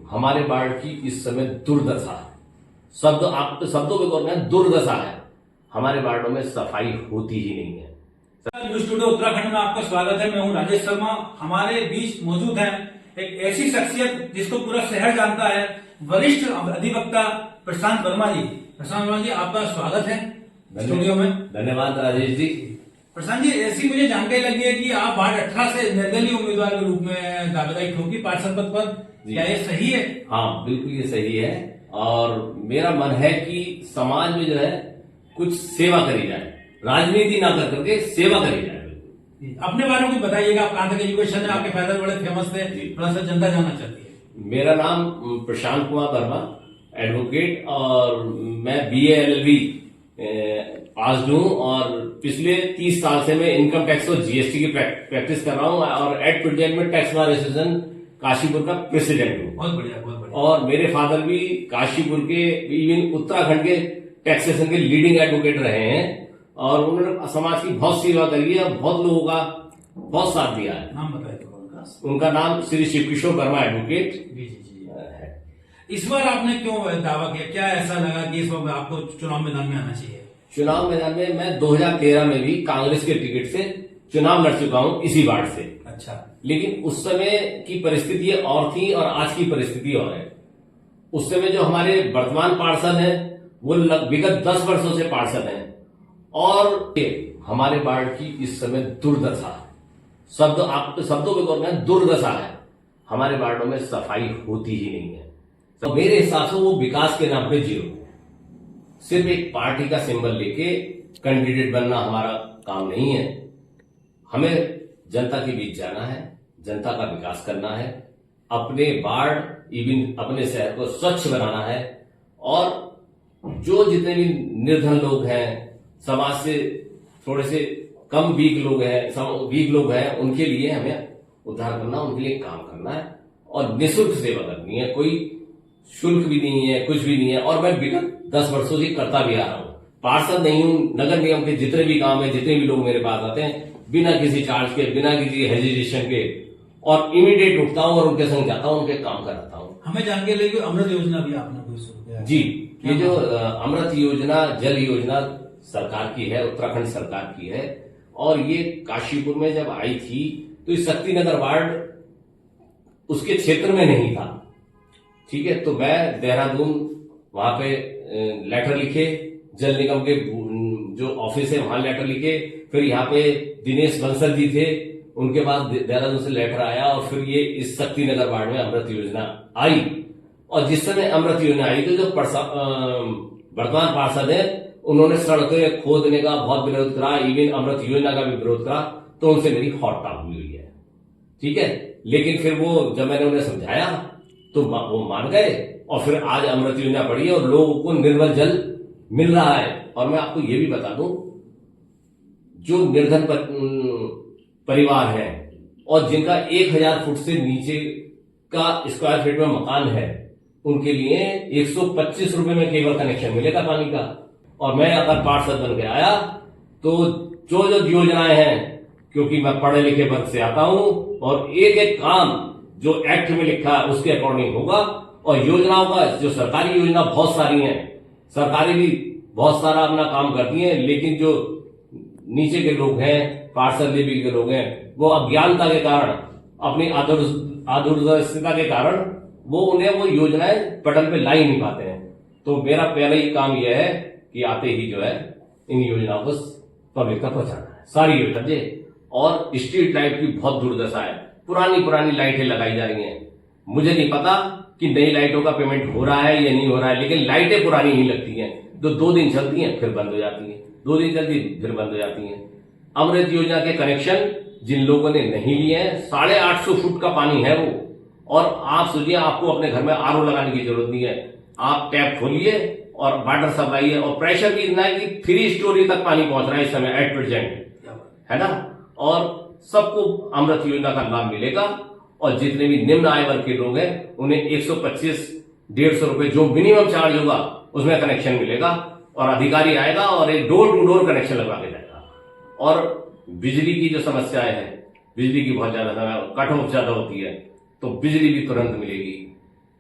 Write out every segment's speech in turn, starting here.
हमारे वार्ड की इस समय दुर्दशा है। शब्दों पे गौर करें, दुर्दशा है। हमारे वार्डों में सफाई होती ही नहीं है। न्यूज स्टूडियो उत्तराखंड में आपका स्वागत है। मैं हूं राजेश शर्मा। हमारे बीच मौजूद है एक ऐसी शख्सियत जिसको पूरा शहर जानता है, वरिष्ठ अधिवक्ता प्रशांत वर्मा जी। प्रशांत वर्मा जी, आपका स्वागत है स्टूडियो में। धन्यवाद राजेश जी। प्रशांत जी, ऐसी मुझे जानकारी लगी है कि आप वार्ड 18 से निर्दलीय उम्मीदवार के रूप में दावेदारी ठोकी पार्षद पद पर। क्या ये सही है? हाँ, बिल्कुल ये सही है। और मेरा मन है कि समाज में जो है कुछ सेवा करी जाए, राजनीति ना कर करके सेवा करी जाए। अपने बारे में कुछ बताइएगा। आप कहाँ तक एजुकेशन है? आपके फादर बड़े फेमस थे, थोड़ा सा जनता जानना चाहती है। मेरा नाम प्रशांत कुमार वर्मा, एडवोकेट, और मैं BA LLB पास हूँ और पिछले 30 साल से मैं इनकम टैक्स और GST की प्रैक्टिस कर रहा हूँ और एट प्रेजेंट में टैक्स बार एसोसिएशन काशीपुर का प्रेसिडेंट हूँ। बहुत बढ़िया, बहुत बढ़िया। और मेरे फादर भी काशीपुर के, इवन उत्तराखंड के टैक्सेशन के लीडिंग एडवोकेट रहे हैं और उन्होंने समाज की बहुत सेवा करी है और बहुत लोगों का बहुत साथ दिया है। नाम बताइए उनका। उनका नाम श्री शिव किशोर वर्मा एडवोकेट जी जी जी है। इस बार आपने क्यों दावा किया? क्या ऐसा लगा कि इस बार आपको चुनाव मैदान में आना चाहिए? चुनाव मैदान में मैं 2013 में भी कांग्रेस के टिकट से चुनाव लड़ चुका हूं, इसी वार्ड से। अच्छा। लेकिन उस समय की परिस्थिति और थी और आज की परिस्थिति और है। उस समय जो हमारे वर्तमान पार्षद हैं वो विगत 10 वर्षों से पार्षद हैं और हमारे वार्ड की इस समय दुर्दशा है। शब्दों पे गौर करें, दुर्दशा है। हमारे वार्डों में सफाई होती ही नहीं है। तो मेरे हिसाब से वो विकास के नाम पे जीरो, सिर्फ एक पार्टी का सिंबल लेके कैंडिडेट बनना हमारा काम नहीं है। हमें जनता के बीच जाना है, जनता का विकास करना है, अपने वार्ड इवन अपने शहर को स्वच्छ बनाना है और जो जितने भी निर्धन लोग हैं, समाज से थोड़े से कम वीक लोग हैं उनके लिए हमें उद्धार करना, उनके लिए काम करना है और निःशुल्क सेवा करनी है। कोई शुल्क भी नहीं है, कुछ भी नहीं है। और मैं विगत 10 वर्षों से करता भी आ रहा हूं। पार्षद नहीं हूं, नगर निगम के जितने भी काम है, जितने भी लोग मेरे पास आते हैं, बिना किसी चार्ज के, बिना किसी हेजिटेशन के और इमीडिएट उठता हूं और उनके संग जाता हूं, उनके काम कराता हूं। हमें जानकारी लगी अमृत योजना भी आपने कोई शुरू किया है? जी, ये जो अमृत योजना, जल योजना सरकार की है, उत्तराखंड सरकार की है और ये काशीपुर में जब आई थी तो इस शक्तिनगर वार्ड उसके क्षेत्र में नहीं था। ठीक है, तो मैं देहरादून वहां पे लेटर लिखे, जल निगम के जो ऑफिस है वहां लेटर लिखे, फिर यहाँ पे दिनेश बंसल जी थे, उनके पास देहरादून से लेटर आया और फिर ये इस शक्तिनगर वार्ड में अमृत योजना आई। और जिस समय अमृत योजना आई तो जो वर्तमान पार्षद है उन्होंने सड़कें खोदने का बहुत विरोध करा, इवन अमृत योजना का भी विरोध करा, तो उनसे मेरी हॉटटॉक हुई है। ठीक है, लेकिन फिर वो जब मैंने उन्हें समझाया तो वो मान गए और फिर आज अमृत योजना पड़ी है और लोगों को निर्मल जल मिल रहा है। और मैं आपको ये भी बता दूं, जो निर्धन परिवार है और जिनका 1000 फुट से नीचे का स्क्वायर फीट में मकान है, उनके लिए 125 रुपए में केवल कनेक्शन मिलेगा पानी का। और मैं अगर पार्षद बन के आया तो जो जो योजनाएं हैं, क्योंकि मैं पढ़े लिखे वर्ग से आता हूं और एक एक काम जो एक्ट में लिखा है उसके अकॉर्डिंग होगा। और योजनाओं का, जो सरकारी योजना बहुत सारी हैं, सरकारी भी बहुत सारा अपना काम करती हैं, लेकिन जो नीचे के लोग हैं, पार्षद लेवल के लोग हैं, वो अज्ञानता के कारण, अपनी आदूरदर्शिता के कारण वो उन्हें वो योजनाएं पटल पे ला ही नहीं पाते हैं। तो मेरा पहला ही काम यह है कि आते ही जो है इन योजनाओं को पब्लिक तक पहुंचाना है, सारी योजना। और स्ट्रीट लाइट की बहुत दुर्दशा है, पुरानी लाइटें लगाई जा रही हैं। मुझे नहीं पता कि नई लाइटों का पेमेंट हो रहा है या नहीं हो रहा है, लेकिन लाइटें पुरानी ही लगती हैं, जो 2 दिन चलती हैं फिर बंद हो जाती हैं, 2 दिन चलती फिर बंद हो जाती हैं। अमृत योजना के कनेक्शन जिन लोगों ने नहीं लिए हैं, 850 फुट का पानी है वो। और आप सोचिए, आपको अपने घर में RO लगाने की जरूरत नहीं है, आप टैप खोलिए और वाटर सप्लाई है और प्रेशर भी इतना है कि 3 स्टोरी तक पानी पहुंच रहा है इस समय एट प्रेजेंट, है ना। और सबको अमृत योजना का लाभ मिलेगा और जितने भी निम्न आय वर्ग के लोग हैं उन्हें 125-150 रुपए जो मिनिमम चार्ज होगा उसमें कनेक्शन मिलेगा और अधिकारी आएगा और एक डोर टू डोर कनेक्शन लगवा के जाएगा। और बिजली की जो समस्याएं हैं, बिजली की बहुत ज्यादा कट ऑफ ज्यादा होती है, तो बिजली भी तुरंत मिलेगी।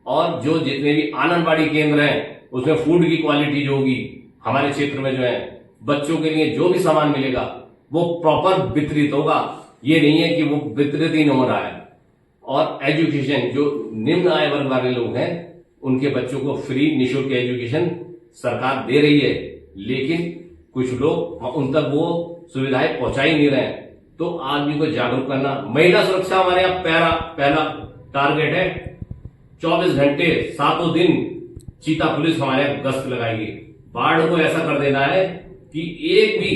और जो जितने भी आंगनबाड़ी केंद्र हैं उसमें फूड की क्वालिटी जो होगी हमारे क्षेत्र में जो है बच्चों के लिए जो भी सामान मिलेगा वो प्रॉपर वितरित होगा। ये नहीं है कि वो वितरित ही नहीं हो रहा है। और एजुकेशन जो निम्न आय वर्ग वाले लोग हैं उनके बच्चों को फ्री निःशुल्क एजुकेशन सरकार दे रही है, लेकिन कुछ लोग उन तक वो सुविधाएं पहुंचा ही नहीं रहे हैं। तो आदमी को जागरूक करना, महिला सुरक्षा हमारे यहाँ पहला टारगेट है। 24 घंटे 7 दिन चीता पुलिस हमारे यहाँ गश्त लगाएगी। बाढ़ को ऐसा कर देना है कि एक भी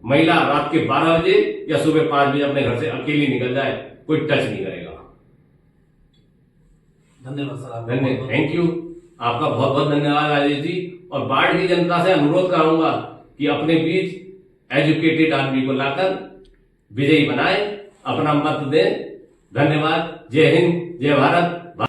महिला रात के 12 बजे या सुबह 5 बजे अपने घर से अकेली निकल जाए, कोई टच नहीं करेगा। धन्यवाद सर, धन्यवाद, थैंक यू, आपका बहुत बहुत धन्यवाद राजेश जी। और बाढ़ की जनता से अनुरोध करूंगा कि अपने बीच एजुकेटेड आदमी को लाकर विजयी बनाए, अपना मत दें। धन्यवाद। जय हिंद, जय भारत।